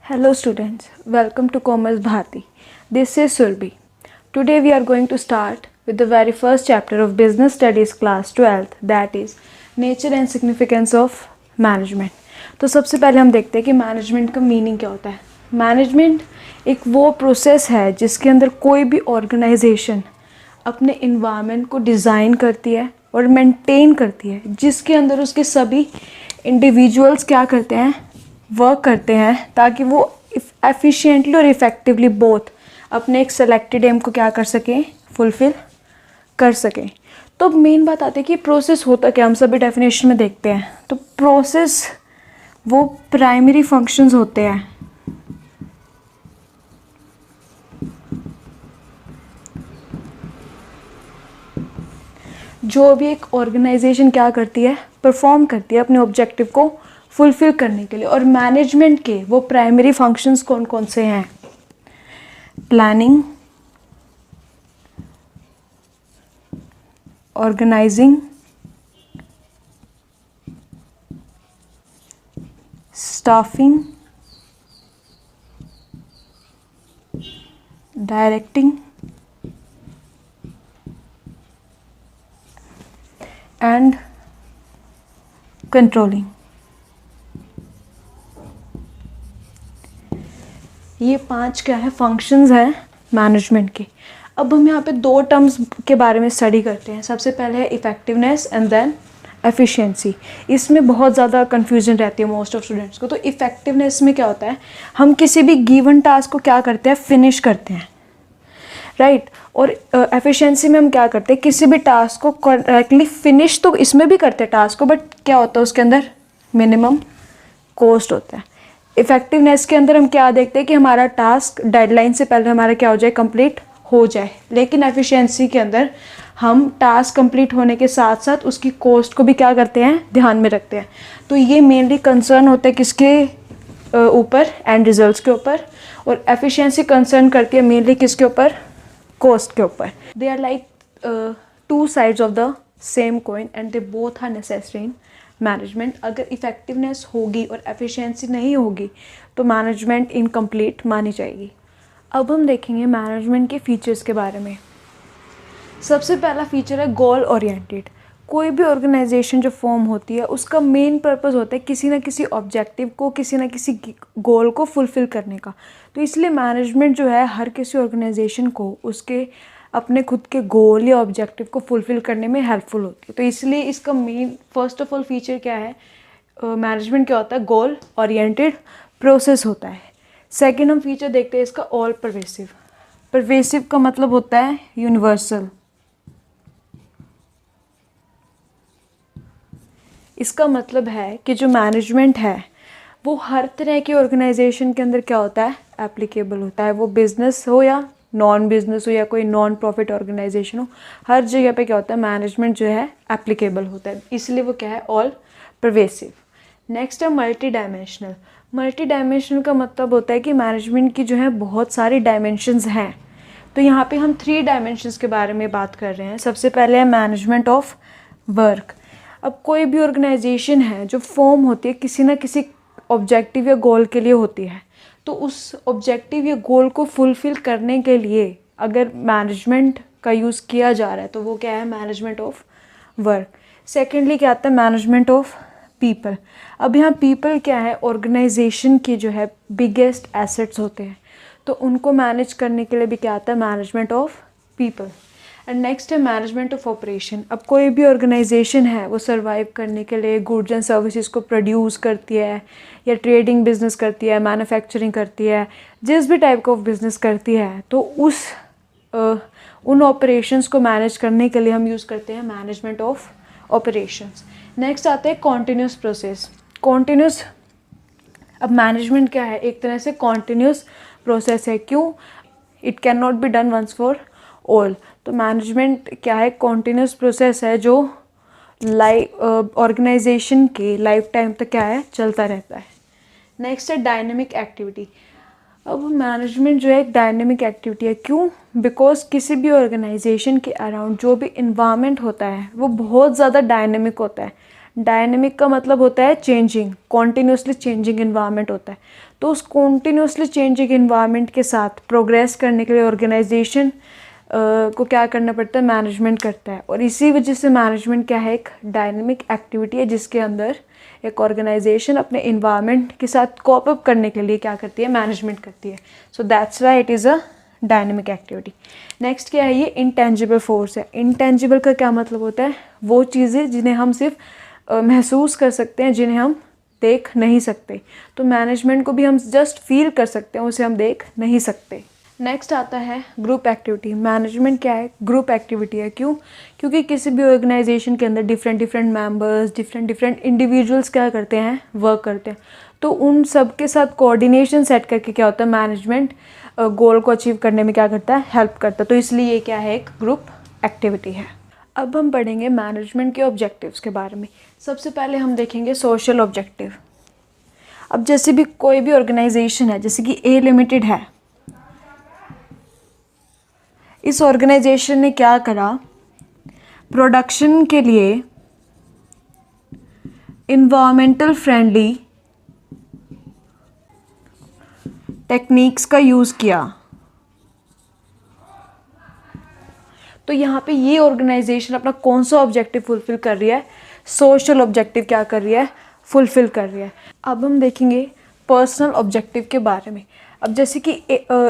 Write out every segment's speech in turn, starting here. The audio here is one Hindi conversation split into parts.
Hello students, welcome to Commerce Bharati. This is Surbhi. Today we are going to start with the very first chapter of Business Studies class 12th, that is Nature and Significance of Management. तो सबसे पहले हम देखते हैं कि मैनेजमेंट का मीनिंग क्या होता है. मैनेजमेंट एक वो प्रोसेस है जिसके अंदर कोई भी ऑर्गेनाइजेशन अपने इन्वायरमेंट को डिज़ाइन करती है और मेंटेन करती है, जिसके अंदर उसके सभी इंडिविजुअल्स क्या करते हैं, वर्क करते हैं ताकि वो एफिशिएंटली और इफ़ेक्टिवली बोथ अपने एक सेलेक्टेड एम को क्या कर सकें, फुलफ़िल कर सकें. तो अब मेन बात आती है कि प्रोसेस होता क्या, हम सभी डेफिनेशन में देखते हैं. तो प्रोसेस वो प्राइमरी फंक्शंस होते हैं जो भी एक ऑर्गेनाइजेशन क्या करती है, परफॉर्म करती है अपने ऑब्जेक्टिव को फुलफ़िल करने के लिए. और मैनेजमेंट के वो प्राइमरी फंक्शंस कौन कौन से हैं? Planning, organising, staffing, directing and controlling. ये 5 क्या है, फंक्शंस हैं मैनेजमेंट के. अब हम यहाँ पे 2 टर्म्स के बारे में स्टडी करते हैं. सबसे पहले है इफ़ेक्टिवनेस एंड देन एफिशिएंसी. इसमें बहुत ज़्यादा कन्फ्यूजन रहती है मोस्ट ऑफ स्टूडेंट्स को. तो इफ़ेक्टिवनेस में क्या होता है, हम किसी भी गिवन टास्क को क्या करते हैं, फिनिश करते हैं, राइट. और एफिशिएंसी में हम क्या करते हैं, किसी भी टास्क को करेक्टली फिनिश तो इसमें भी करते हैं टास्क को, बट क्या होता है उसके अंदर मिनिमम कॉस्ट होता है. इफ़ेक्टिवनेस के अंदर हम क्या देखते हैं कि हमारा टास्क डेडलाइन से पहले हमारा क्या हो जाए, कंप्लीट हो जाए. लेकिन एफिशिएंसी के अंदर हम टास्क कंप्लीट होने के साथ साथ उसकी कॉस्ट को भी क्या करते हैं, ध्यान में रखते हैं. तो ये मेनली कंसर्न होते हैं किसके ऊपर, एंड रिजल्ट्स के ऊपर. और एफिशिएंसी कंसर्न करती है मेनली किसके ऊपर, कॉस्ट के ऊपर. They are like 2 sides of the same coin and they both are necessary in management. अगर इफ़ेक्टिवनेस होगी और एफिशिएंसी नहीं होगी तो मैनेजमेंट इनकम्प्लीट मानी जाएगी. अब हम देखेंगे मैनेजमेंट के फीचर्स के बारे में. सबसे पहला फीचर है गोल ओरिएंटेड. कोई भी ऑर्गेनाइजेशन जो फॉर्म होती है उसका मेन पर्पस होता है किसी ना किसी ऑब्जेक्टिव को, किसी ना किसी गोल को फुलफ़िल करने का. तो इसलिए मैनेजमेंट जो है हर किसी ऑर्गेनाइजेशन को उसके अपने खुद के गोल या ऑब्जेक्टिव को फुलफ़िल करने में हेल्पफुल होती है. तो इसलिए इसका main first of all feature क्या है, मैनेजमेंट क्या होता है, गोल ओरिएंटेड प्रोसेस होता है. सेकंड हम फीचर देखते हैं इसका ऑल परवेसिव. परवेसिव का मतलब होता है यूनिवर्सल. इसका मतलब है कि जो मैनेजमेंट है वो हर तरह की ऑर्गेनाइजेशन के अंदर क्या होता है, एप्लीकेबल होता है. वो बिजनेस हो या नॉन बिजनेस हो या कोई नॉन प्रॉफिट ऑर्गेनाइजेशन हो, हर जगह पे क्या होता है, मैनेजमेंट जो है एप्लीकेबल होता है. इसलिए वो क्या है, ऑल परवेसिव. नेक्स्ट है मल्टी डायमेंशनल. मल्टी डायमेंशनल का मतलब होता है कि मैनेजमेंट की जो है बहुत सारी डायमेंशंस हैं. तो यहाँ पे हम 3 डायमेंशंस के बारे में बात कर रहे हैं. सबसे पहले है मैनेजमेंट ऑफ वर्क. अब कोई भी ऑर्गेनाइजेशन है जो फॉर्म होती है किसी ना किसी ऑब्जेक्टिव या गोल के लिए होती है. तो उस ऑब्जेक्टिव या गोल को फुलफ़िल करने के लिए अगर मैनेजमेंट का यूज़ किया जा रहा है तो वो क्या है, मैनेजमेंट ऑफ वर्क. सेकेंडली क्या आता है, मैनेजमेंट ऑफ पीपल. अब यहाँ पीपल क्या है, ऑर्गेनाइजेशन की जो है बिगेस्ट एसेट्स होते हैं. तो उनको मैनेज करने के लिए भी क्या आता है, management of people. And next है मैनेजमेंट ऑफ ऑपरेशन. अब कोई भी ऑर्गेनाइजेशन है वो सर्वाइव करने के लिए गुड्स एंड सर्विसेज को प्रोड्यूस करती है या ट्रेडिंग बिजनेस करती है, मैन्युफैक्चरिंग करती है, जिस भी टाइप का ऑफ बिजनेस करती है, तो उन ऑपरेशंस को मैनेज करने के लिए हम यूज़ करते हैं मैनेजमेंट ऑफ ऑपरेशंस. नेक्स्ट आते हैं कॉन्टीन्यूस प्रोसेस. कॉन्टीन्यूस, अब मैनेजमेंट क्या है, एक तरह से कॉन्टीन्यूस प्रोसेस है. क्यों, it can not be done once for all. तो मैनेजमेंट क्या है, कॉन्टीन्यूस प्रोसेस है जो ऑर्गेनाइजेशन के लाइफ टाइम तक क्या है, चलता रहता है. नेक्स्ट है डायनेमिक एक्टिविटी. अब मैनेजमेंट जो है एक डायनेमिक एक्टिविटी है. क्यों, बिकॉज किसी भी ऑर्गेनाइजेशन के अराउंड जो भी इन्वायरमेंट होता है वो बहुत ज़्यादा डायनेमिक होता है. डायनेमिक का मतलब होता है चेंजिंग, कॉन्टिन्यूसली चेंजिंग इन्वायरमेंट होता है. तो उस कॉन्टीन्यूसली चेंजिंग इन्वायरमेंट के साथ प्रोग्रेस करने के लिए ऑर्गेनाइजेशन को क्या करना पड़ता है, मैनेजमेंट करता है। और इसी वजह से मैनेजमेंट क्या है, एक डायनेमिक एक्टिविटी है जिसके अंदर एक ऑर्गेनाइजेशन अपने इन्वायरमेंट के साथ कोप अप करने के लिए क्या करती है, मैनेजमेंट करती है। So that's why it is a dynamic activity. Next क्या है, ये इंटेंजिबल फोर्स है। इंटेंजिबल का क्या मतलब होता है, वो चीज़ें जिन्हें हम सिर्फ महसूस कर सकते हैं, जिन्हें हम देख नहीं सकते। तो मैनेजमेंट को भी हम जस्ट फील कर सकते हैं, उसे हम देख नहीं सकते। नेक्स्ट आता है ग्रुप एक्टिविटी। मैनेजमेंट क्या है, ग्रुप एक्टिविटी है। क्यों? क्योंकि किसी भी ऑर्गेनाइजेशन के अंदर डिफरेंट मेंबर्स, डिफरेंट इंडिविजुअल्स क्या करते हैं, वर्क करते हैं। तो उन सब के साथ कोऑर्डिनेशन सेट करके क्या होता है, मैनेजमेंट गोल को अचीव करने में क्या करता है, हेल्प करता है। तो इसलिए ये क्या है, एक ग्रुप एक्टिविटी है। अब हम पढ़ेंगे मैनेजमेंट के ऑब्जेक्टिव्स के बारे में। सबसे पहले हम देखेंगे सोशल ऑब्जेक्टिव। अब जैसे भी कोई भी ऑर्गेनाइजेशन है, जैसे कि ए लिमिटेड है, इस ऑर्गेनाइजेशन ने क्या करा, प्रोडक्शन के लिए इन्वायरमेंटल फ्रेंडली टेक्निक्स का यूज़ किया। तो यहाँ पे ये ऑर्गेनाइजेशन अपना कौन सा ऑब्जेक्टिव फुलफिल कर रही है, सोशल ऑब्जेक्टिव क्या कर रही है, फुलफिल कर रही है। अब हम देखेंगे पर्सनल ऑब्जेक्टिव के बारे में। अब जैसे कि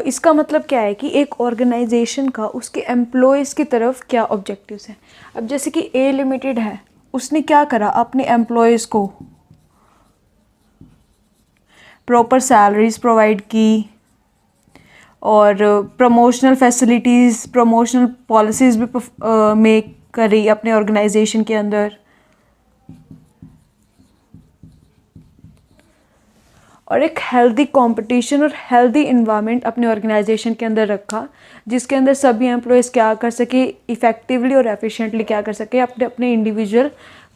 इसका मतलब क्या है कि एक ऑर्गेनाइजेशन का उसके एम्प्लॉयज़ की तरफ क्या ऑब्जेक्टिव्स हैं। अब जैसे कि ए लिमिटेड है, उसने क्या करा, अपने एम्प्लॉयज़ को प्रॉपर सैलरीज प्रोवाइड की और प्रमोशनल फैसिलिटीज़, प्रमोशनल पॉलिसीज़ भी मेक करी अपने ऑर्गेनाइजेशन के अंदर, और एक हेल्दी कंपटीशन और हेल्दी इन्वायरमेंट अपने ऑर्गेनाइजेशन के अंदर रखा, जिसके अंदर सभी एम्प्लॉयज़ क्या कर सके, इफ़ेक्टिवली और एफिशिएंटली क्या कर सके, अपने अपने इंडिविजुअल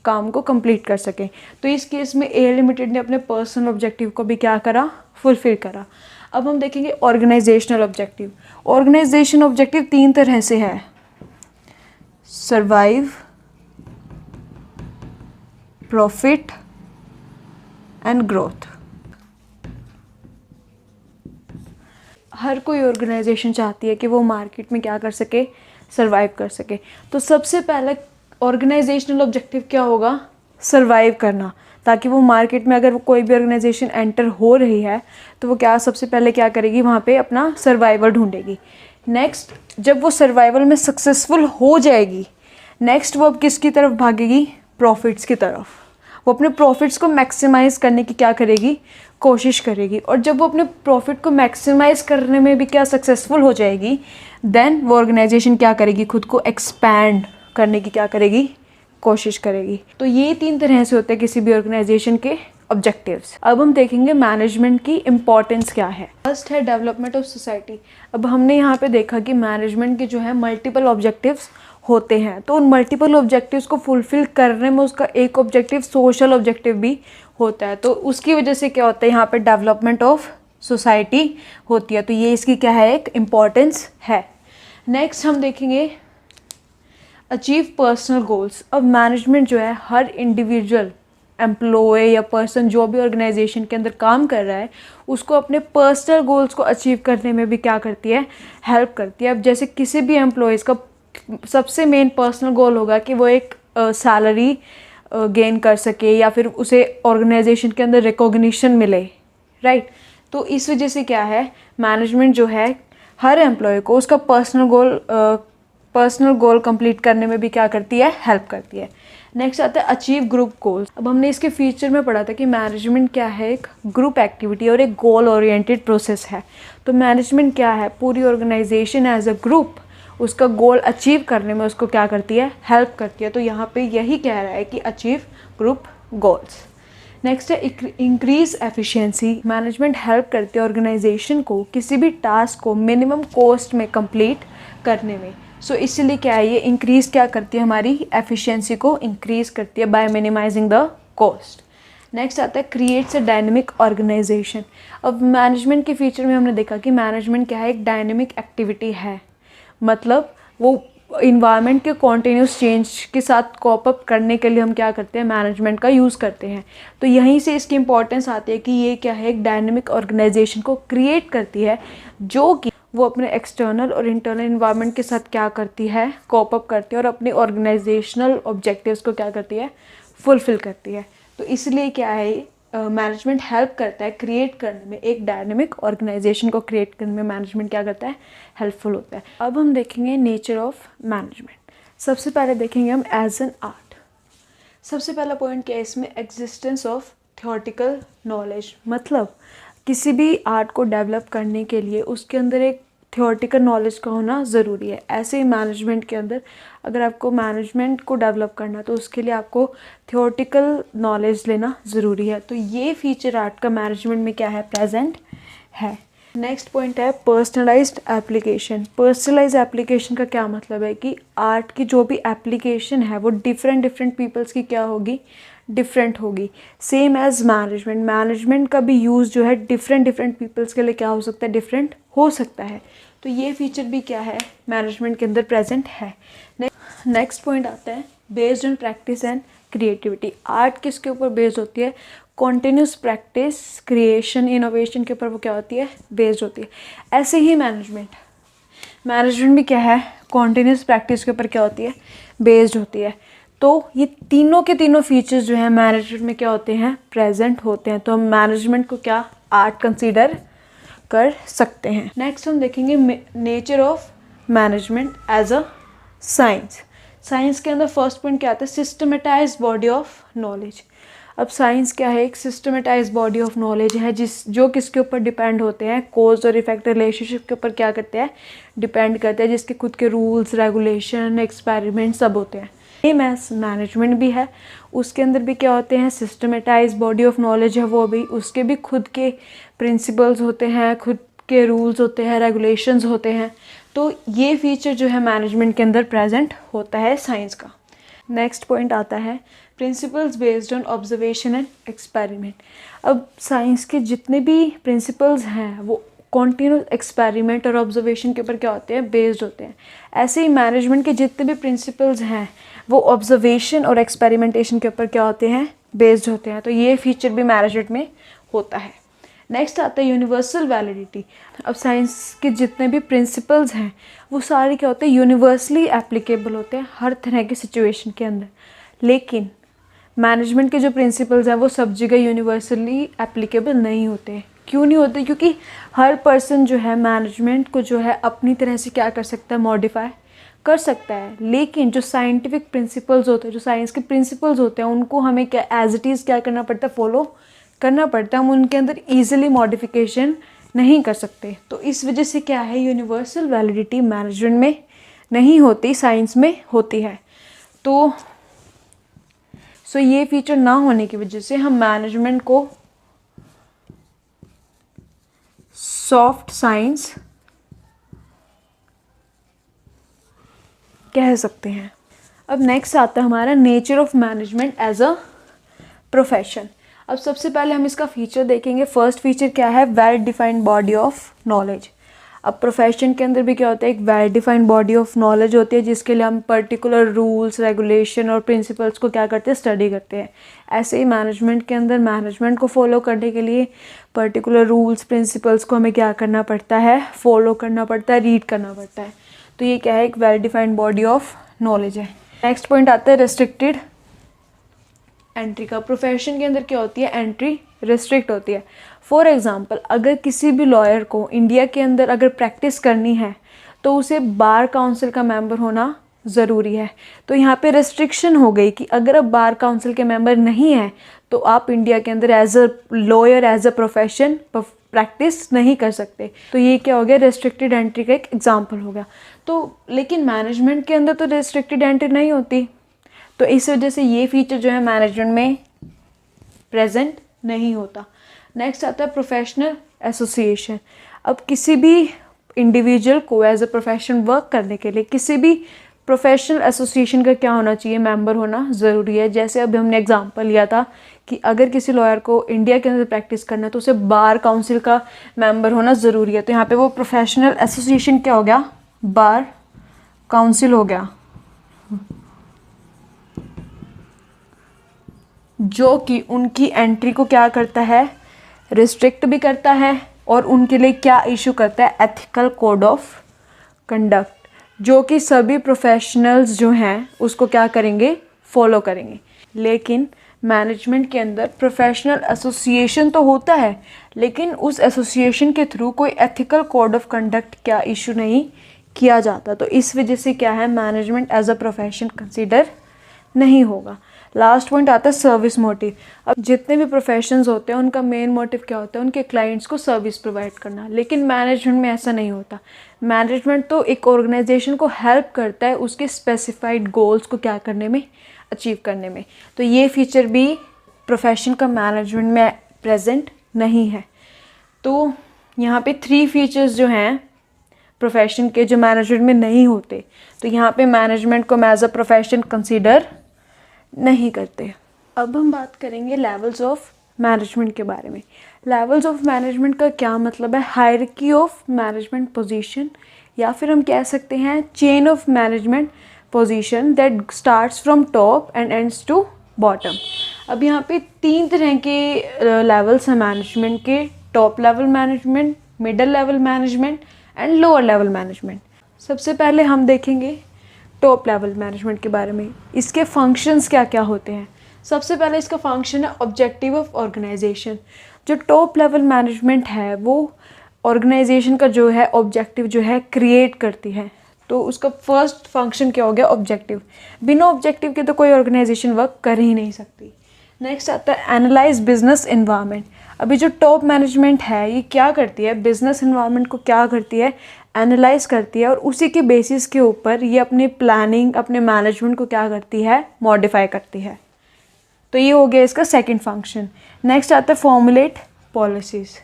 काम को कंप्लीट कर सकें। तो इस केस में ए लिमिटेड ने अपने पर्सनल ऑब्जेक्टिव को भी क्या करा, फुलफिल करा। अब हम देखेंगे ऑर्गेनाइजेशनल ऑब्जेक्टिव। ऑर्गेनाइजेशन ऑब्जेक्टिव 3 तरह से है, सर्वाइव, प्रॉफिट एंड ग्रोथ। हर कोई ऑर्गेनाइजेशन चाहती है कि वो मार्केट में क्या कर सके, सर्वाइव कर सके। तो सबसे पहले ऑर्गेनाइजेशनल ऑब्जेक्टिव क्या होगा, सर्वाइव करना, ताकि वो मार्केट में अगर वो कोई भी ऑर्गेनाइजेशन एंटर हो रही है तो वो क्या सबसे पहले क्या करेगी, वहाँ पे अपना सर्वाइवल ढूंढेगी। नेक्स्ट, जब वो सर्वाइवल में सक्सेसफुल हो जाएगी, नेक्स्ट वो अब किसकी तरफ भागेगी, प्रॉफिट्स की तरफ। वो अपने प्रॉफिट्स को मैक्सिमाइज करने की क्या करेगी, कोशिश करेगी। और जब वो अपने प्रॉफिट को मैक्सिमाइज करने में भी क्या सक्सेसफुल हो जाएगी, देन वो ऑर्गेनाइजेशन क्या करेगी, खुद को एक्सपैंड करने की क्या करेगी, कोशिश करेगी। तो ये 3 तरह से होते हैं किसी भी ऑर्गेनाइजेशन के ऑब्जेक्टिव्स। अब हम देखेंगे मैनेजमेंट की इम्पॉर्टेंस क्या है। फर्स्ट है डेवलपमेंट ऑफ सोसाइटी। अब हमने यहाँ पे देखा कि मैनेजमेंट के जो है मल्टीपल ऑब्जेक्टिव्स होते हैं, तो उन मल्टीपल ऑब्जेक्टिव्स को फुलफिल करने में उसका एक ऑब्जेक्टिव सोशल ऑब्जेक्टिव भी होता है। तो उसकी वजह से क्या होता है, यहाँ पे डेवलपमेंट ऑफ सोसाइटी होती है। तो ये इसकी क्या है, एक इम्पॉर्टेंस है। नेक्स्ट हम देखेंगे अचीव पर्सनल गोल्स। अब मैनेजमेंट जो है हर इंडिविजुअल एम्प्लॉय या पर्सन जो भी ऑर्गेनाइजेशन के अंदर काम कर रहा है, उसको अपने पर्सनल गोल्स को अचीव करने में भी क्या करती है, हेल्प करती है। अब जैसे किसी भी एम्प्लॉयज़ का सबसे मेन पर्सनल गोल होगा कि वो एक सैलरी गेन कर सके या फिर उसे ऑर्गेनाइजेशन के अंदर रिकॉग्निशन मिले, राइट। तो इस वजह से क्या है, मैनेजमेंट जो है हर एम्प्लॉय को उसका पर्सनल गोल कंप्लीट करने में भी क्या करती है, हेल्प करती है। नेक्स्ट आता है अचीव ग्रुप गोल्स। अब हमने इसके फीचर में पढ़ा था कि मैनेजमेंट क्या है, एक ग्रुप एक्टिविटी और एक गोल ओरिएंटेड प्रोसेस है। तो मैनेजमेंट क्या है, पूरी ऑर्गेनाइजेशन एज अ ग्रुप उसका गोल अचीव करने में उसको क्या करती है, हेल्प करती है। तो यहाँ पे यही कह रहा है कि अचीव ग्रुप गोल्स। नेक्स्ट है इंक्रीज एफिशिएंसी। मैनेजमेंट हेल्प करती है ऑर्गेनाइजेशन को किसी भी टास्क को मिनिमम कॉस्ट में कंप्लीट करने में। सो इसलिए क्या है, ये इंक्रीज क्या करती है, हमारी एफिशिएंसी को इंक्रीज करती है by minimising the cost. Next आता है क्रिएट्स अ डायनेमिक ऑर्गेनाइजेशन। अब मैनेजमेंट के फीचर में हमने देखा कि मैनेजमेंट क्या है, एक डायनेमिक एक्टिविटी है। मतलब वो इन्वायरमेंट के कॉन्टीन्यूस चेंज के साथ कॉप अप करने के लिए हम क्या करते हैं, मैनेजमेंट का यूज़ करते हैं। तो यहीं से इसकी इंपॉर्टेंस आती है कि ये क्या है, एक डायनेमिक ऑर्गेनाइजेशन को क्रिएट करती है, जो कि वो अपने एक्सटर्नल और इंटरनल इन्वायरमेंट के साथ क्या करती है, कॉप अप करती है और अपनी ऑर्गेनाइजेशनल ऑब्जेक्टिव्स को क्या करती है, फुलफिल करती है। तो इसलिए क्या है, मैनेजमेंट हेल्प करता है क्रिएट करने में, एक डायनेमिक ऑर्गेनाइजेशन को क्रिएट करने में मैनेजमेंट क्या करता है, हेल्पफुल होता है। अब हम देखेंगे नेचर ऑफ मैनेजमेंट। सबसे पहले देखेंगे हम एज एन आर्ट। सबसे पहला पॉइंट क्या है इसमें, एग्जिस्टेंस ऑफ थियोरेटिकल नॉलेज। मतलब किसी भी आर्ट को डेवलप करने के लिए उसके अंदर एक थियोरेटिकल नॉलेज का होना ज़रूरी है। ऐसे ही मैनेजमेंट के अंदर अगर आपको मैनेजमेंट को डेवलप करना तो उसके लिए आपको थियोरेटिकल नॉलेज लेना ज़रूरी है। तो ये फीचर आर्ट का मैनेजमेंट में क्या है, प्रेजेंट है। नेक्स्ट पॉइंट है पर्सनलाइज्ड एप्लीकेशन। पर्सनलाइज्ड एप्लीकेशन का क्या मतलब है कि आर्ट की जो भी एप्लीकेशन है वो डिफरेंट पीपल्स की क्या होगी, डिफरेंट होगी। सेम एज मैनेजमेंट का भी यूज़ जो है डिफरेंट पीपल्स के लिए क्या हो सकता है, डिफरेंट हो सकता है। तो ये फीचर भी क्या है, मैनेजमेंट के अंदर प्रेजेंट है। नेक्स्ट पॉइंट आता है based on practice and creativity. Art किसके ऊपर बेस्ड होती है, कॉन्टिन्यूस प्रैक्टिस, क्रिएशन, इनोवेशन के ऊपर वो क्या होती है, बेस्ड होती है। ऐसे ही मैनेजमेंट भी क्या है, कॉन्टिन्यूस प्रैक्टिस के ऊपर क्या होती है, बेस्ड होती है। तो ये तीनों के तीनों फीचर्स जो है मैनेजमेंट में क्या होते हैं, प्रेजेंट होते हैं। तो हम मैनेजमेंट को क्या आर्ट कंसीडर कर सकते हैं। नेक्स्ट हम देखेंगे nature of management as a science. Science के अंदर फर्स्ट पॉइंट क्या आता है, सिस्टमेटाइज बॉडी ऑफ नॉलेज। अब साइंस क्या है, एक सिस्टमेटाइज बॉडी ऑफ नॉलेज है जो किसके ऊपर डिपेंड होते हैं, कोज और इफेक्ट रिलेशनशिप के ऊपर क्या करते हैं, डिपेंड करते हैं, जिसके खुद के रूल्स, रेगुलेशन, एक्सपेरिमेंट सब होते हैं। सेम एज मैनेजमेंट भी है, उसके अंदर भी क्या होते हैं, सिस्टमेटाइज बॉडी ऑफ नॉलेज है वो भी, उसके भी खुद के प्रिंसिपल्स होते हैं, खुद के रूल्स होते हैं, रेगुलेशंस होते हैं। तो ये फीचर जो है मैनेजमेंट के अंदर प्रेजेंट होता है साइंस का। नेक्स्ट पॉइंट आता है principles based on observation and experiment. अब साइंस के जितने भी प्रिंसिपल्स हैं वो कॉन्टिन्यूस एक्सपेरिमेंट और ऑब्जर्वेशन के ऊपर क्या होते हैं, बेस्ड होते हैं। ऐसे ही मैनेजमेंट के जितने भी प्रिंसिपल्स हैं वो ऑब्जर्वेशन और एक्सपेरिमेंटेशन के ऊपर क्या होते हैं, बेस्ड होते हैं। तो ये फीचर भी मैनेजमेंट में होता है। नेक्स्ट आता है यूनिवर्सल वैलिडिटी। अब साइंस के जितने भी प्रिंसिपल्स हैं वो सारे क्या होते हैं, यूनिवर्सली एप्लीकेबल होते हैं हर तरह की सिचुएशन के अंदर। लेकिन मैनेजमेंट के जो प्रिंसिपल्स हैं वो सब जगह यूनिवर्सली एप्लीकेबल नहीं होते। क्यों नहीं होते, क्योंकि हर पर्सन जो है मैनेजमेंट को जो है अपनी तरह से क्या कर सकता है, मॉडिफाई कर सकता है। लेकिन जो साइंटिफिक प्रिंसिपल्स होते हैं, जो साइंस के प्रिंसिपल्स होते हैं, उनको हमें क्या एज इट इज़ क्या करना पड़ता है, फॉलो करना पड़ता है। हम उनके अंदर ईजिली मॉडिफिकेशन नहीं कर सकते। तो इस वजह से क्या है, यूनिवर्सल वैलिडिटी मैनेजमेंट में नहीं होती, साइंस में होती है। तो ये फीचर ना होने की वजह से हम मैनेजमेंट को सॉफ्ट साइंस कह सकते हैं। अब नेक्स्ट आता है हमारा nature of management as a profession. अब सबसे पहले हम इसका फीचर देखेंगे। फर्स्ट फीचर क्या है, well defined body of knowledge. अब प्रोफेशन के अंदर भी क्या होता है, एक well defined body of knowledge होती है, जिसके लिए हम पर्टिकुलर रूल्स, रेगुलेशन और प्रिंसिपल्स को क्या करते हैं, स्टडी करते हैं। ऐसे ही मैनेजमेंट के अंदर मैनेजमेंट को फॉलो करने के लिए पर्टिकुलर रूल्स, प्रिंसिपल्स को हमें क्या करना पड़ता है, फॉलो करना पड़ता है, रीड करना पड़ता है। तो ये क्या है, एक well defined body of knowledge है। नेक्स्ट पॉइंट आता है रेस्ट्रिक्टेड एंट्री का। प्रोफेशन के अंदर क्या होती है, एंट्री रिस्ट्रिक्ट होती है। फॉर एग्जांपल, अगर किसी भी लॉयर को इंडिया के अंदर अगर प्रैक्टिस करनी है तो उसे बार काउंसिल का मेंबर होना ज़रूरी है। तो यहाँ पे रेस्ट्रिक्शन हो गई कि अगर आप बार काउंसिल के मेंबर नहीं हैं तो आप इंडिया के अंदर as a lawyer, as a profession practice नहीं कर सकते। तो ये क्या हो गया, रेस्ट्रिक्टेड एंट्री का एक एग्जाम्पल हो गया। तो लेकिन मैनेजमेंट के अंदर तो रेस्ट्रिक्टेड एंट्री नहीं होती, तो इस वजह से ये फीचर जो है मैनेजमेंट में प्रेजेंट नहीं होता। नेक्स्ट आता है प्रोफेशनल एसोसिएशन। अब किसी भी इंडिविजुअल को एज अ प्रोफेशन वर्क करने के लिए किसी भी प्रोफेशनल एसोसिएशन का क्या होना चाहिए, मेंबर होना ज़रूरी है। जैसे अभी हमने एग्जांपल लिया था कि अगर किसी लॉयर को इंडिया के अंदर प्रैक्टिस करना है तो उसे बार काउंसिल का मेंबर होना ज़रूरी है। तो यहाँ पे वो प्रोफेशनल एसोसिएशन क्या हो गया, बार काउंसिल हो गया, जो कि उनकी एंट्री को क्या करता है, रिस्ट्रिक्ट भी करता है और उनके लिए क्या इशू करता है, एथिकल कोड ऑफ कंडक्ट, जो कि सभी प्रोफेशनल्स जो हैं उसको क्या करेंगे, फॉलो करेंगे। लेकिन मैनेजमेंट के अंदर प्रोफेशनल एसोसिएशन तो होता है, लेकिन उस एसोसिएशन के थ्रू कोई एथिकल कोड ऑफ कंडक्ट क्या इशू नहीं किया जाता। तो इस वजह से क्या है, management as a profession consider नहीं होगा। लास्ट पॉइंट आता है सर्विस मोटिव। अब जितने भी प्रोफेशंस होते हैं उनका मेन मोटिव क्या होता है, उनके क्लाइंट्स को सर्विस प्रोवाइड करना। लेकिन मैनेजमेंट में ऐसा नहीं होता। मैनेजमेंट तो एक ऑर्गेनाइजेशन को हेल्प करता है उसके स्पेसिफाइड गोल्स को क्या करने में, अचीव करने में। तो ये फीचर भी प्रोफेशन का मैनेजमेंट में प्रेजेंट नहीं है। तो यहाँ पे 3 फीचर्स जो हैं प्रोफेशन के, जो मैनेजमेंट में नहीं होते, तो यहाँ पे मैनेजमेंट को एज अ प्रोफेशन कंसीडर नहीं करते। अब हम बात करेंगे लेवल्स ऑफ मैनेजमेंट के बारे में। लेवल्स ऑफ मैनेजमेंट का क्या मतलब है, हायरार्की ऑफ मैनेजमेंट पोजीशन, या फिर हम कह सकते हैं chain of management position that starts from top and ends to bottom. अब यहाँ पे 3 तरह के लेवल्स हैं मैनेजमेंट के, top level management, middle level management and lower level management. सबसे पहले हम देखेंगे टॉप लेवल मैनेजमेंट के बारे में। इसके फंक्शंस क्या क्या होते हैं। सबसे पहले इसका फंक्शन है ऑब्जेक्टिव ऑफ ऑर्गेनाइजेशन। जो टॉप लेवल मैनेजमेंट है वो ऑर्गेनाइजेशन का जो है ऑब्जेक्टिव जो है क्रिएट करती है। तो उसका फर्स्ट फंक्शन क्या हो गया, ऑब्जेक्टिव। बिना ऑब्जेक्टिव के तो कोई ऑर्गेनाइजेशन वर्क कर ही नहीं सकती। नेक्स्ट आता है एनालाइज बिजनेस इन्वायरमेंट। अभी जो टॉप मैनेजमेंट है ये क्या करती है, बिजनेस इन्वायरमेंट को क्या करती है, एनालाइज करती है, और उसी के बेसिस के ऊपर ये अपनी प्लानिंग, अपने मैनेजमेंट को क्या करती है, मॉडिफाई करती है। तो ये हो गया इसका सेकंड फंक्शन। नेक्स्ट आता है फॉर्मुलेट पॉलिसीज़।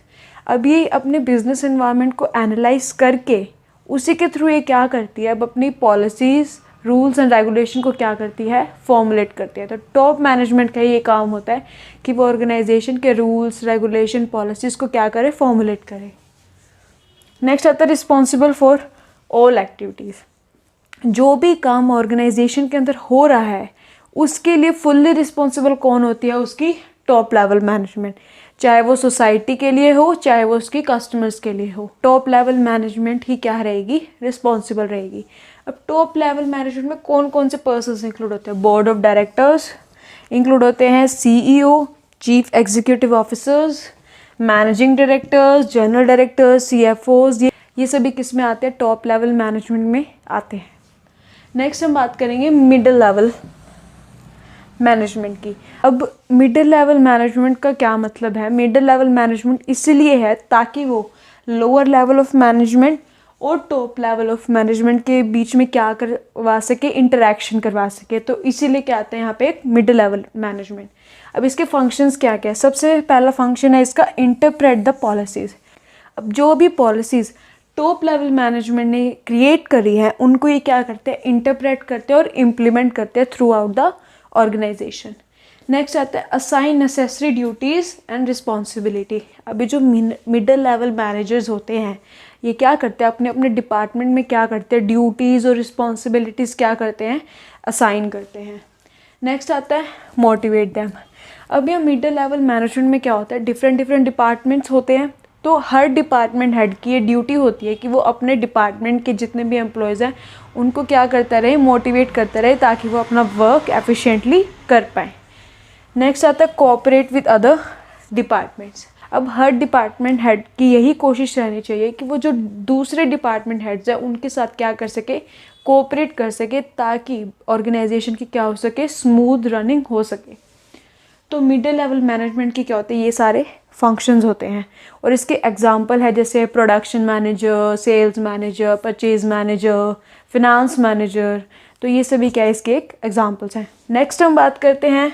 अब ये अपने बिजनेस इन्वायरमेंट को एनालाइज करके उसी के थ्रू ये क्या करती है, अब अपनी पॉलिसीज़, रूल्स एंड रेगुलेशन को क्या करती है, फॉर्मुलेट करती है। तो टॉप मैनेजमेंट का ये काम होता है कि वो ऑर्गेनाइजेशन के रूल्स, रेगुलेशन, पॉलिसीज़ को क्या करे, फॉर्मुलेट करे। नेक्स्ट आता है रिस्पॉन्सिबल फॉर ऑल एक्टिविटीज़। जो भी काम ऑर्गेनाइजेशन के अंदर हो रहा है उसके लिए फुल्ली रिस्पॉन्सिबल कौन होती है, उसकी टॉप लेवल मैनेजमेंट। चाहे वो सोसाइटी के लिए हो, चाहे वो उसकी कस्टमर्स के लिए हो, टॉप लेवल मैनेजमेंट ही क्या रहेगी, रिस्पॉन्सिबल रहेगी। अब टॉप लेवल मैनेजमेंट में कौन कौन से पर्सन्स इंक्लूड होते हैं, बोर्ड ऑफ डायरेक्टर्स इंक्लूड होते हैं, CEO, chief executive officers, managing directors, general directors, CFOs, ये सभी किस में आते हैं, टॉप लेवल मैनेजमेंट में आते हैं। नेक्स्ट हम बात करेंगे मिडिल लेवल मैनेजमेंट की। अब मिडिल लेवल मैनेजमेंट का क्या मतलब है, मिडिल लेवल मैनेजमेंट इसलिए है ताकि वो लोअर लेवल ऑफ मैनेजमेंट और टॉप लेवल ऑफ मैनेजमेंट के बीच में क्या करवा सके, इंटरेक्शन करवा सके। तो इसीलिए क्या आता है यहाँ पे एक मिडिल लेवल मैनेजमेंट। अब इसके फंक्शंस क्या क्या है। सबसे पहला फंक्शन है इसका इंटरप्रेट द पॉलिसीज़। अब जो भी पॉलिसीज़ टॉप लेवल मैनेजमेंट ने क्रिएट करी है उनको ये क्या करते हैं, इंटरप्रेट करते हैं और इम्प्लीमेंट करते हैं throughout the organisation. Next आता है assign necessary duties and responsibility. अभी जो मिडिल लेवल मैनेजर्स होते हैं ये क्या करते हैं, अपने अपने डिपार्टमेंट में क्या करते हैं, ड्यूटीज़ और रिस्पॉन्सिबिलिटीज़ क्या करते हैं, असाइन करते हैं। नेक्स्ट आता है मोटिवेट देम। अब ये मिडिल लेवल मैनेजमेंट में क्या होता है, डिफरेंट डिफरेंट डिपार्टमेंट्स होते हैं। तो हर डिपार्टमेंट हेड की ये ड्यूटी होती है कि वो अपने डिपार्टमेंट के जितने भी एम्प्लॉयज़ हैं उनको क्या करता रहे, मोटिवेट करता रहे ताकि वो अपना वर्क एफिशिएंटली कर पाएँ। नेक्स्ट आता है कोऑपरेट विद अदर डिपार्टमेंट्स। अब हर डिपार्टमेंट हेड की यही कोशिश रहनी चाहिए कि वो जो दूसरे डिपार्टमेंट हेड्स हैं उनके साथ क्या कर सके, कोऑपरेट कर सके ताकि ऑर्गेनाइजेशन की क्या हो सके, स्मूथ रनिंग हो सके। तो मिडिल लेवल मैनेजमेंट की क्या होते हैं, ये सारे फंक्शंस होते हैं और इसके एग्जांपल है जैसे production manager, sales manager, purchase manager, finance manager. तो ये सभी क्या इसके एक एग्जांपल्स हैं। नेक्स्ट हम बात करते हैं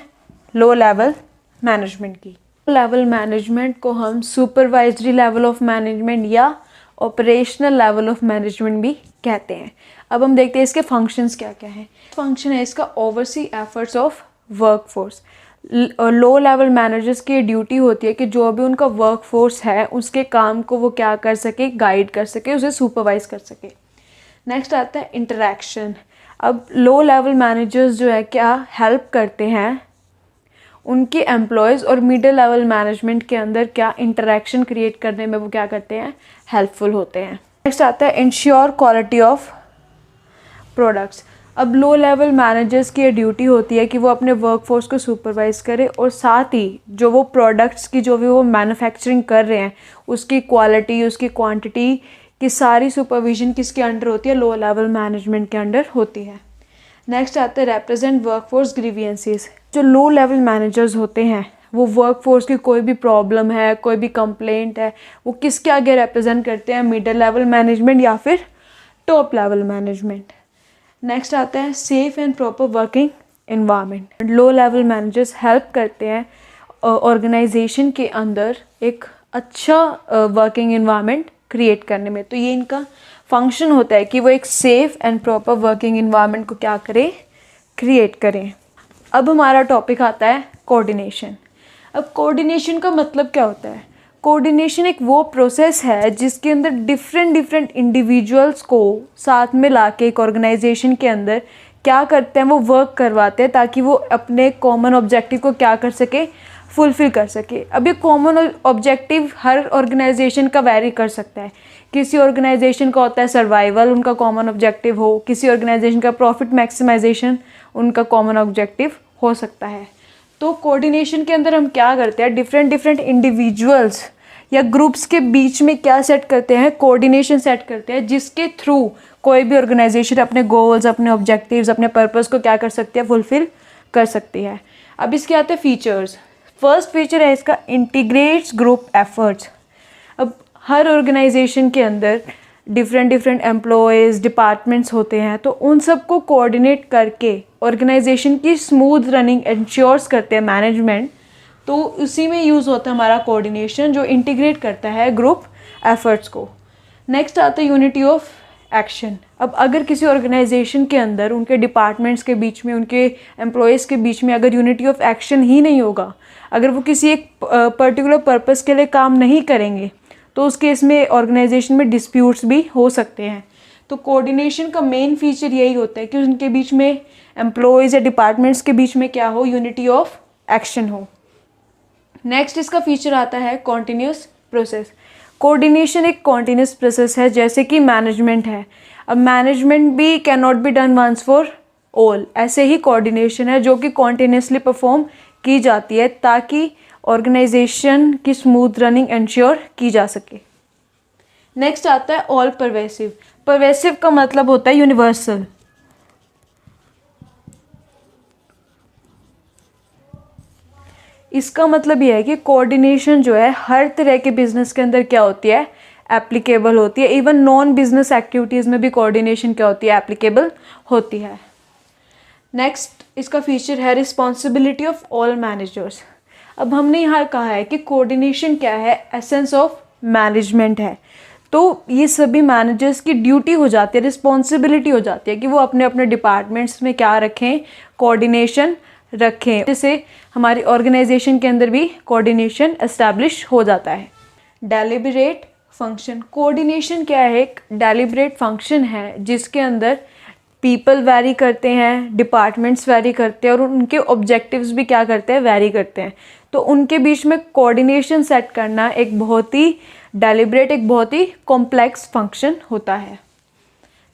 लो लेवल मैनेजमेंट की। लेवल मैनेजमेंट को हम सुपरवाइजरी लेवल ऑफ मैनेजमेंट या ऑपरेशनल लेवल ऑफ मैनेजमेंट भी कहते हैं। अब हम देखते हैं इसके फंक्शंस क्या क्या हैं। फंक्शन है इसका oversee efforts of workforce. Low level managers की ड्यूटी होती है कि जो भी उनका वर्कफोर्स है उसके काम को वो क्या कर सके, गाइड कर सके, उसे सुपरवाइज कर सके। नेक्स्ट आता है इंटरेक्शन। अब लो लेवल मैनेजर्स जो है क्या हेल्प करते हैं उनके एम्प्लॉयज़ और मिडिल लेवल मैनेजमेंट के अंदर क्या इंटरेक्शन क्रिएट करने में वो क्या करते हैं, हेल्पफुल होते हैं। नेक्स्ट आता है इंश्योर क्वालिटी ऑफ प्रोडक्ट्स। अब लो लेवल मैनेजर्स की ये ड्यूटी होती है कि वो अपने वर्कफोर्स को सुपरवाइज़ करे और साथ ही जो वो प्रोडक्ट्स की जो भी वो मैन्युफैक्चरिंग कर रहे हैं उसकी क्वालिटी, उसकी क्वांटिटी की सारी सुपरविजन किसके अंडर होती है, लो लेवल मैनेजमेंट के अंडर होती है। नेक्स्ट आते हैं रिप्रेजेंट वर्कफोर्स ग्रीवियंसेस। जो लो लेवल मैनेजर्स होते हैं वो वर्कफोर्स की कोई भी प्रॉब्लम है, कोई भी कंप्लेंट है, वो किसके आगे रिप्रेजेंट करते हैं, मिडिल लेवल मैनेजमेंट या फिर टॉप लेवल मैनेजमेंट। नेक्स्ट आता है safe and proper working environment. Low level managers help करते हैं ऑर्गेनाइजेशन के अंदर एक अच्छा वर्किंग इन्वायरमेंट क्रिएट करने में। तो ये इनका फंक्शन होता है कि वो एक safe and proper working environment को क्या करें, क्रिएट करें। अब हमारा टॉपिक आता है कोऑर्डिनेशन। अब कोऑर्डिनेशन का मतलब क्या होता है? कोऑर्डिनेशन एक वो प्रोसेस है जिसके अंदर डिफरेंट इंडिविजुअल्स को साथ में लाके एक ऑर्गेनाइजेशन के अंदर क्या करते हैं, वो वर्क करवाते हैं ताकि वो अपने कॉमन ऑब्जेक्टिव को क्या कर सके, फुलफ़िल कर सके। अब ये कॉमन ऑब्जेक्टिव हर ऑर्गेनाइजेशन का वैरी कर सकता है। किसी ऑर्गेनाइजेशन का होता है सर्वाइवल, उनका कॉमन ऑब्जेक्टिव हो, किसी ऑर्गेनाइजेशन का प्रॉफिट मैक्सिमाइजेशन उनका कॉमन ऑब्जेक्टिव हो सकता है। तो कोऑर्डिनेशन के अंदर हम क्या करते हैं, डिफरेंट इंडिविजुअल्स या ग्रुप्स के बीच में क्या सेट करते हैं, कोऑर्डिनेशन सेट करते हैं जिसके थ्रू कोई भी ऑर्गेनाइजेशन अपने गोल्स, अपने ऑब्जेक्टिव्स, अपने पर्पस को क्या कर सकती है, फुलफ़िल कर सकती है। अब इसके आते हैं फीचर्स। फर्स्ट फीचर है इसका इंटीग्रेट्स ग्रुप एफर्ट्स। अब हर ऑर्गेनाइजेशन के अंदर डिफरेंट एम्प्लॉयज़, डिपार्टमेंट्स होते हैं, तो उन सबको कोऑर्डिनेट करके ऑर्गेनाइजेशन की स्मूथ रनिंग इंश्योर्स करते हैं मैनेजमेंट। तो उसी में यूज़ होता है हमारा कोऑर्डिनेशन जो इंटीग्रेट करता है ग्रुप एफर्ट्स को। नेक्स्ट आता है यूनिटी ऑफ एक्शन। अब अगर किसी ऑर्गेनाइजेशन के अंदर उनके डिपार्टमेंट्स के बीच में, उनके एम्प्लॉयज़ के बीच में अगर यूनिटी ऑफ एक्शन ही नहीं होगा, अगर वो किसी एक पर्टिकुलर पर्पस के लिए काम नहीं करेंगे, तो उस केस में ऑर्गेनाइजेशन में डिस्प्यूट्स भी हो सकते हैं। तो कोऑर्डिनेशन का मेन फीचर यही होता है कि उनके बीच में, एम्प्लॉयज़ या डिपार्टमेंट्स के बीच में क्या हो, यूनिटी ऑफ एक्शन हो। नेक्स्ट इसका फीचर आता है कॉन्टीन्यूस प्रोसेस। कोऑर्डिनेशन एक कॉन्टीन्यूस प्रोसेस है, जैसे कि मैनेजमेंट है। अब मैनेजमेंट भी can not be done once for all, ऐसे ही कोऑर्डिनेशन है जो कि कॉन्टीन्यूसली परफॉर्म की जाती है ताकि ऑर्गेनाइजेशन की स्मूथ रनिंग इंश्योर की जा सके। नेक्स्ट आता है ऑल परवेसिव। परवेसिव का मतलब होता है यूनिवर्सल। इसका मतलब यह है कि कोऑर्डिनेशन जो है हर तरह के बिजनेस के अंदर क्या होती है, एप्लीकेबल होती है। इवन नॉन बिजनेस एक्टिविटीज़ में भी कोऑर्डिनेशन क्या होती है, एप्लीकेबल होती है। नेक्स्ट इसका फीचर है रिस्पॉन्सिबिलिटी ऑफ ऑल मैनेजर्स। अब हमने यहाँ कहा है कि कोऑर्डिनेशन क्या है, एसेंस ऑफ मैनेजमेंट है। तो ये सभी मैनेजर्स की ड्यूटी हो जाती है, रिस्पॉन्सिबिलिटी हो जाती है कि वो अपने अपने डिपार्टमेंट्स में क्या रखें, कोऑर्डिनेशन रखें, जिससे हमारी ऑर्गेनाइजेशन के अंदर भी कोऑर्डिनेशन एस्टैब्लिश हो जाता है। Deliberate function. कोऑर्डिनेशन क्या है, एक डेलिब्रेट फंक्शन है जिसके अंदर पीपल वैरी करते हैं, डिपार्टमेंट्स वैरी करते हैं और उनके ऑब्जेक्टिव्स भी क्या करते हैं, वैरी करते हैं। तो उनके बीच में कोऑर्डिनेशन सेट करना एक बहुत ही डेलिब्रेट, एक बहुत ही कॉम्प्लेक्स फंक्शन होता है।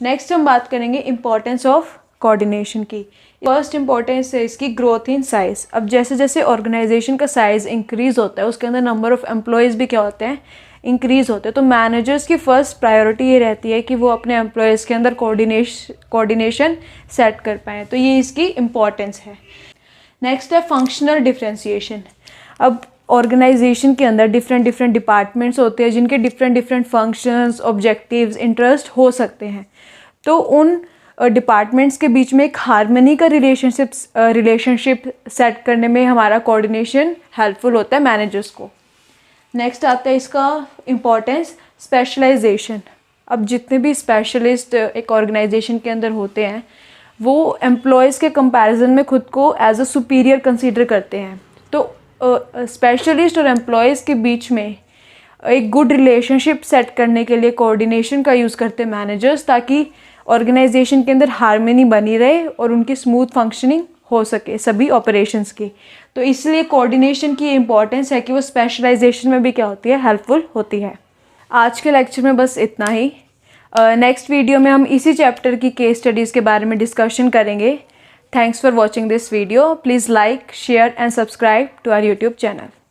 नेक्स्ट हम बात करेंगे इम्पोर्टेंस ऑफ कोऑर्डिनेशन की। फर्स्ट इंपॉर्टेंस है इसकी ग्रोथ इन साइज़। अब जैसे जैसे ऑर्गेनाइजेशन का साइज़ इंक्रीज़ होता है उसके अंदर नंबर ऑफ़ एम्प्लॉयज़ भी क्या होते हैं, इंक्रीज़ होते हैं। तो मैनेजर्स की फ़र्स्ट प्रायोरिटी ये रहती है कि वो अपने एम्प्लॉयज़ के अंदर कोऑर्डिनेशन सेट कर पाएँ। तो ये इसकी इम्पॉर्टेंस है। नेक्स्ट है फंक्शनल डिफ्रेंशिएशन। अब ऑर्गेनाइजेशन के अंदर डिफरेंट डिपार्टमेंट्स होते हैं जिनके डिफरेंट फंक्शंस, ऑब्जेक्टिव्स, इंटरेस्ट हो सकते हैं। तो उन डिपार्टमेंट्स के बीच में एक हार्मनी का रिलेशनशिप सेट करने में हमारा कोऑर्डिनेशन हेल्पफुल होता है मैनेजर्स को। नेक्स्ट आता है इसका इम्पोर्टेंस स्पेशलाइजेशन। अब जितने भी स्पेशलिस्ट एक ऑर्गेनाइजेशन के अंदर होते हैं वो एम्प्लॉयज़ के कंपैरिजन में खुद को एज अ सुपीरियर कंसीडर करते हैं। तो स्पेशलिस्ट और एम्प्लॉयज़ के बीच में एक गुड रिलेशनशिप सेट करने के लिए कोऑर्डिनेशन का यूज़ करते हैं मैनेजर्स, ताकि ऑर्गेनाइजेशन के अंदर हार्मनी बनी रहे और उनकी स्मूथ फंक्शनिंग हो सके सभी ऑपरेशंस की। तो इसलिए कोऑर्डिनेशन की इम्पॉर्टेंस है कि वो स्पेशलाइजेशन में भी क्या होती है, हेल्पफुल होती है। आज के लेक्चर में बस इतना ही। नेक्स्ट वीडियो में हम इसी चैप्टर की केस स्टडीज़ के बारे में डिस्कशन करेंगे। Thanks for watching this video. Please like, share and subscribe to our YouTube channel.